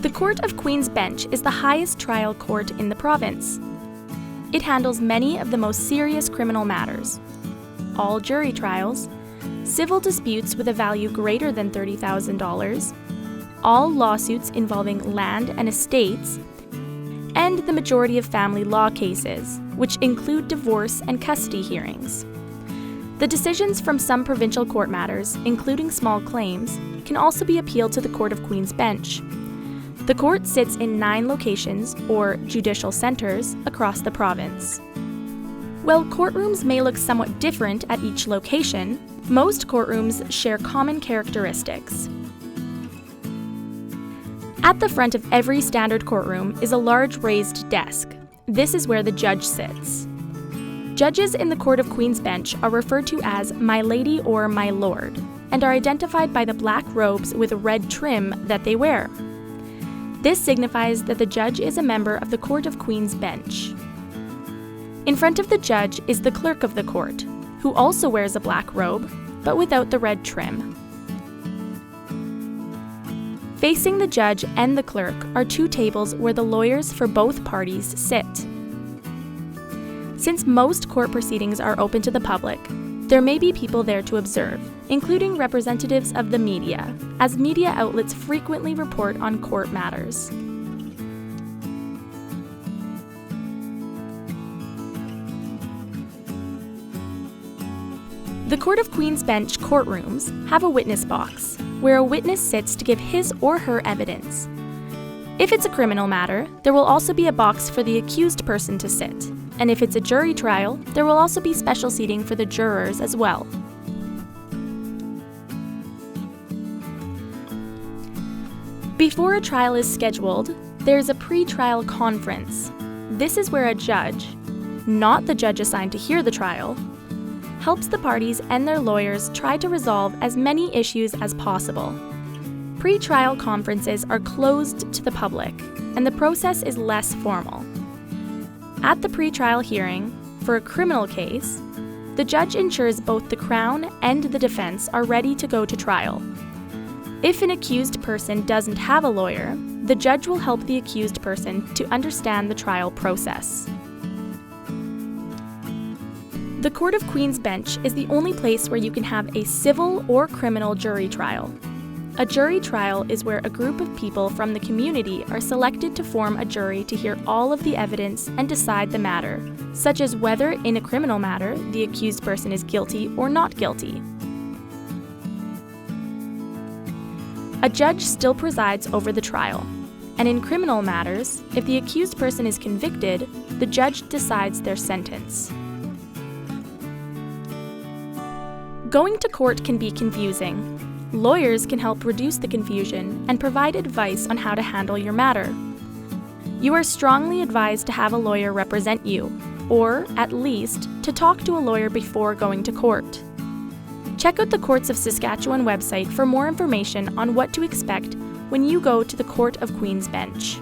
The Court of Queen's Bench is the highest trial court in the province. It handles many of the most serious criminal matters, all jury trials, civil disputes with a value greater than $30,000, all lawsuits involving land and estates, and the majority of family law cases, which include divorce and custody hearings. The decisions from some provincial court matters, including small claims, can also be appealed to the Court of Queen's Bench. The court sits in 9 locations, or judicial centres, across the province. While courtrooms may look somewhat different at each location, most courtrooms share common characteristics. At the front of every standard courtroom is a large raised desk. This is where the judge sits. Judges in the Court of Queen's Bench are referred to as My Lady or My Lord, and are identified by the black robes with red trim that they wear. This signifies that the judge is a member of the Court of Queen's Bench. In front of the judge is the clerk of the court, who also wears a black robe, but without the red trim. Facing the judge and the clerk are 2 tables where the lawyers for both parties sit. Since most court proceedings are open to the public, there may be people there to observe, including representatives of the media, as media outlets frequently report on court matters. The Court of Queen's Bench courtrooms have a witness box, where a witness sits to give his or her evidence. If it's a criminal matter, there will also be a box for the accused person to sit, and if it's a jury trial, there will also be special seating for the jurors as well. Before a trial is scheduled, there's a pre-trial conference. This is where a judge, not the judge assigned to hear the trial, helps the parties and their lawyers try to resolve as many issues as possible. Pre-trial conferences are closed to the public, and the process is less formal. At the pre-trial hearing, for a criminal case, the judge ensures both the Crown and the defense are ready to go to trial. If an accused person doesn't have a lawyer, the judge will help the accused person to understand the trial process. The Court of Queen's Bench is the only place where you can have a civil or criminal jury trial. A jury trial is where a group of people from the community are selected to form a jury to hear all of the evidence and decide the matter, such as whether, in a criminal matter, the accused person is guilty or not guilty. A judge still presides over the trial, and in criminal matters, if the accused person is convicted, the judge decides their sentence. Going to court can be confusing. Lawyers can help reduce the confusion and provide advice on how to handle your matter. You are strongly advised to have a lawyer represent you, or, at least, to talk to a lawyer before going to court. Check out the Courts of Saskatchewan website for more information on what to expect when you go to the Court of Queen's Bench.